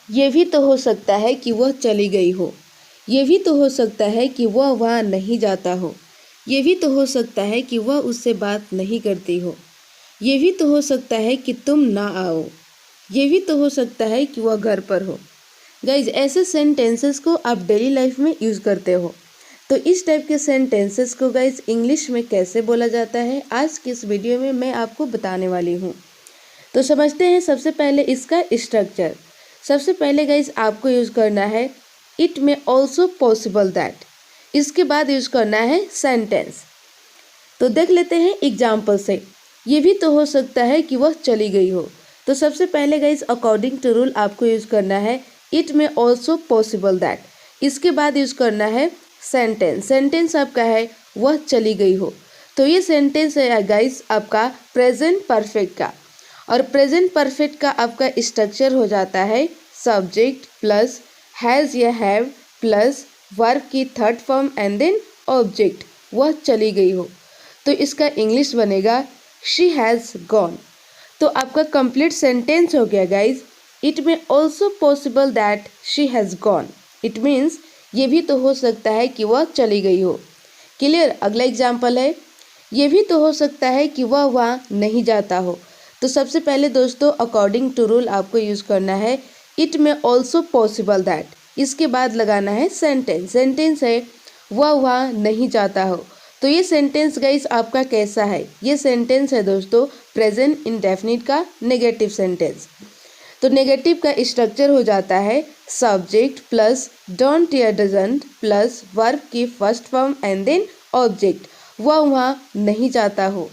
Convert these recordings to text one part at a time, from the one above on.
ये भी तो हो सकता है कि वह चली गई हो। ये भी तो हो सकता है कि वह वहाँ नहीं जाता हो। ये भी तो हो सकता है कि वह उससे बात नहीं करती हो। ये भी तो हो सकता है कि तुम ना आओ। ये भी तो हो सकता है कि वह घर पर हो। गाइज, ऐसे सेंटेंसेस को आप डेली लाइफ में यूज़ करते हो। तो इस टाइप के सेंटेंसेस को गाइज इंग्लिश में कैसे बोला जाता है, आज की इस वीडियो में मैं आपको बताने वाली हूँ। तो समझते हैं सबसे पहले इसका स्ट्रक्चर। सबसे पहले गाइज आपको यूज़ करना है इट में ऑल्सो पॉसिबल दैट। इसके बाद यूज़ करना है सेंटेंस। तो देख लेते हैं एग्जाम्पल से। ये भी तो हो सकता है कि वह चली गई हो। तो सबसे पहले गाइज अकॉर्डिंग टू रूल आपको यूज़ करना है इट में ऑल्सो पॉसिबल दैट। इसके बाद यूज़ करना है सेंटेंस। सेंटेंस आपका है वह चली गई हो। तो ये सेंटेंस है गाइज आपका प्रेजेंट परफेक्ट का। और प्रेजेंट परफेक्ट का आपका स्ट्रक्चर हो जाता है सब्जेक्ट प्लस हैज़ या हैव प्लस वर्ब की third form and then object, वह चली गई हो। तो इसका इंग्लिश बनेगा शी हैज़ गॉन। तो आपका कंप्लीट सेंटेंस हो गया गाइज इट में also possible that she has gone. It means ये भी तो हो सकता है कि वह चली गई हो। क्लियर। अगला एग्जाम्पल है ये भी तो हो सकता है कि वह वहाँ नहीं जाता हो। तो सबसे पहले दोस्तों अकॉर्डिंग टू रूल आपको यूज़ करना है इट में ऑल्सो पॉसिबल दैट। इसके बाद लगाना है सेंटेंस। सेंटेंस है वह वहाँ नहीं जाता हो। तो ये सेंटेंस गाइस आपका कैसा है, ये सेंटेंस है दोस्तों प्रेजेंट इंडेफिनिट का नेगेटिव सेंटेंस। तो नेगेटिव का स्ट्रक्चर हो जाता है सब्जेक्ट प्लस डोंट या डजंट प्लस वर्ब की first form and then object, वह वहाँ नहीं जाता हो।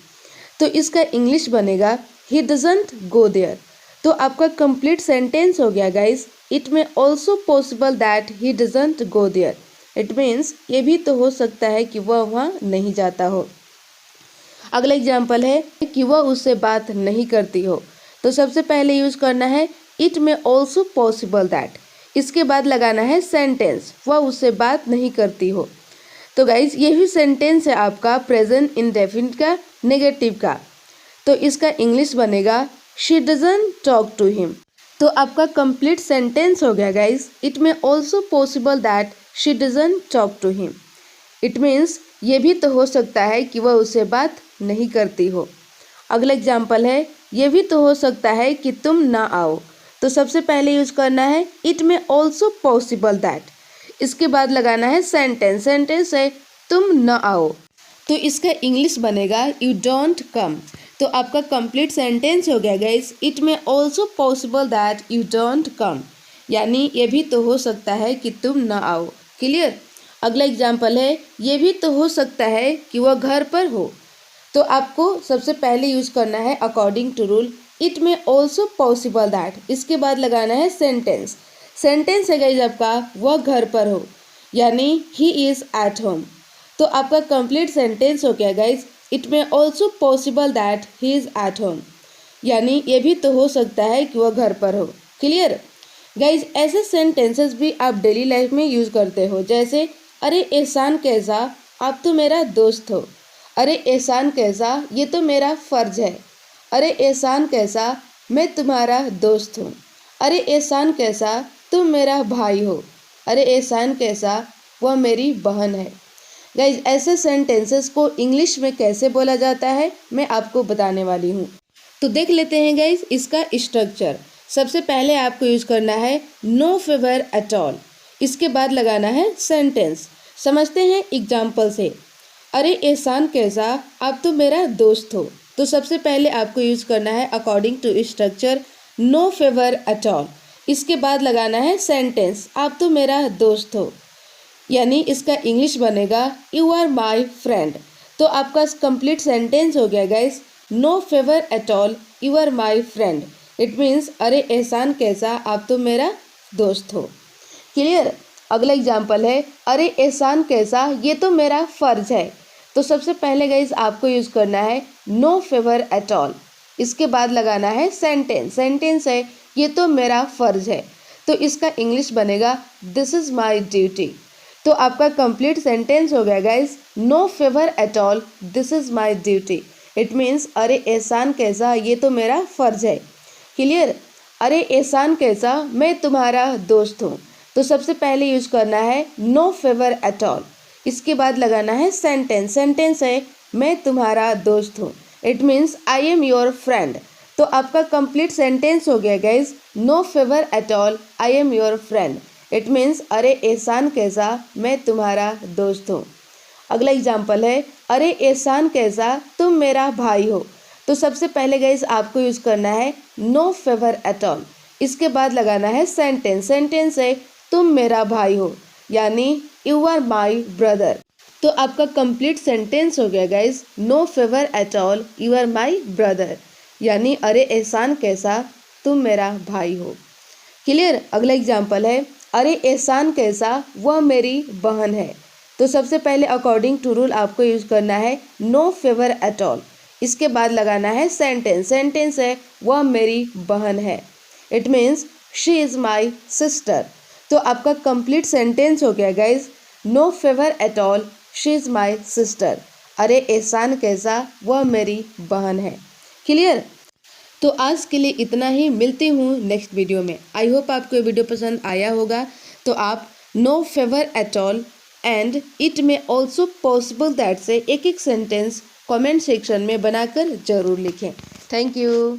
तो इसका इंग्लिश बनेगा ही डजंट गो देयर। तो आपका कंप्लीट सेंटेंस हो गया गाइस इट में also possible that he doesn't go there. It means ये भी तो हो सकता है कि वह वहाँ नहीं जाता हो। अगला एग्जाम्पल है कि वह उससे बात नहीं करती हो। तो सबसे पहले यूज़ करना है इट में ऑल्सो पॉसिबल दैट। इसके बाद लगाना है सेंटेंस वह उससे बात नहीं करती हो। तो गाइज ये भी सेंटेंस है आपका प्रेजेंट इंडेफिनिट का नेगेटिव का। तो इसका इंग्लिश बनेगा she doesn't talk to him. तो आपका कंप्लीट सेंटेंस हो गया गाइज इट में also possible that she doesn't talk to him. It means ये भी तो हो सकता है कि वह उससे बात नहीं करती हो। अगला एग्जाम्पल है ये भी तो हो सकता है कि तुम ना आओ। तो सबसे पहले यूज करना है इट में ऑल्सो पॉसिबल दैट। इसके बाद लगाना है सेंटेंस। सेंटेंस है तुम न आओ। तो इसका इंग्लिश बनेगा यू डोंट कम। तो आपका कंप्लीट सेंटेंस हो गया गाइस इट में also possible that you don't come, यानी ये भी तो हो सकता है कि तुम न आओ। क्लियर। अगला एग्जाम्पल है ये भी तो हो सकता है कि वह घर पर हो। तो आपको सबसे पहले यूज करना है अकॉर्डिंग टू रूल इट में ऑल्सो पॉसिबल दैट। इसके बाद लगाना है सेंटेंस। सेंटेंस है गाइज आपका वह घर पर हो, यानी ही इज़ एट होम। तो आपका कंप्लीट सेंटेंस हो गया गाइज इट में also possible that he is at home, यानी ये भी तो हो सकता है कि वह घर पर हो। क्लियर। गाइज ऐसे सेंटेंसेस भी आप डेली लाइफ में यूज़ करते हो, जैसे अरे एहसान कैसा, आप तो मेरा दोस्त हो। अरे एहसान कैसा, ये तो मेरा फ़र्ज है। अरे एहसान कैसा, मैं तुम्हारा दोस्त हूँ। अरे एहसान कैसा, तुम मेरा भाई हो। अरे एहसान कैसा, वह मेरी बहन है। गाइज ऐसे सेंटेंसेस को इंग्लिश में कैसे बोला जाता है मैं आपको बताने वाली हूँ। तो देख लेते हैं गाइज इसका स्ट्रक्चर। सबसे पहले आपको यूज़ करना है नो फेवर एट ऑल। इसके बाद लगाना है सेंटेंस। समझते हैं एग्जाम्पल से। अरे एहसान कैसा, आप तो मेरा दोस्त हो। तो सबसे पहले आपको यूज़ करना है according to structure no favour at all. इसके बाद लगाना है सेंटेंस आप तो मेरा दोस्त हो, यानी इसका इंग्लिश बनेगा यू आर माई फ्रेंड। तो आपका कंप्लीट सेंटेंस हो गया guys no favour at all you are my friend. It means अरे एहसान कैसा, आप तो मेरा दोस्त हो। क्लियर। अगला एग्जाम्पल है अरे एहसान कैसा, ये तो मेरा फ़र्ज है। तो सबसे पहले गाइस आपको यूज़ करना है नो फेवर एट ऑल। इसके बाद लगाना है सेंटेंस। सेंटेंस है ये तो मेरा फ़र्ज है। तो इसका इंग्लिश बनेगा दिस इज़ माई ड्यूटी। तो आपका कंप्लीट सेंटेंस हो गया guys no favour at all this is my duty. It means अरे एहसान कैसा, ये तो मेरा फ़र्ज है। क्लियर। अरे एहसान कैसा, मैं तुम्हारा दोस्त हूँ। तो सबसे पहले यूज करना है नो फेवर एट ऑल। इसके बाद लगाना है सेंटेंस। सेंटेंस है मैं तुम्हारा दोस्त हूँ। It means I am your friend. तो आपका कंप्लीट सेंटेंस हो गया guys, no favour at all, I am your friend. It means अरे एहसान कैसा, मैं तुम्हारा दोस्त हूँ। अगला एग्जाम्पल है अरे एहसान कैसा, तुम मेरा भाई हो। तो सबसे पहले गाइज आपको यूज करना है नो फेवर एट ऑल। इसके बाद लगाना है सेंटेंस। सेंटेंस है तुम मेरा भाई हो, यानी यू आर माई ब्रदर। तो आपका कंप्लीट सेंटेंस हो गया guys, no favour at all, you are my brother, यानी अरे एहसान कैसा, तुम मेरा भाई हो। क्लियर। अगला एग्जाम्पल है अरे एहसान कैसा, वह मेरी बहन है। तो सबसे पहले अकॉर्डिंग टू रूल आपको यूज करना है नो फेवर एट ऑल। इसके बाद लगाना है सेंटेंस। सेंटेंस है वह मेरी बहन है। It means she is my sister. तो आपका कंप्लीट सेंटेंस हो गया guys, no favour at all, she is my sister. अरे एहसान कैसा, वह मेरी बहन है। क्लियर। तो आज के लिए इतना ही, मिलती हूँ नेक्स्ट वीडियो में। आई होप आपको ये वीडियो पसंद आया होगा। तो आप no favour at all and it में ऑल्सो पॉसिबल दैट से एक एक सेंटेंस कमेंट सेक्शन में बनाकर जरूर लिखें। Thank you.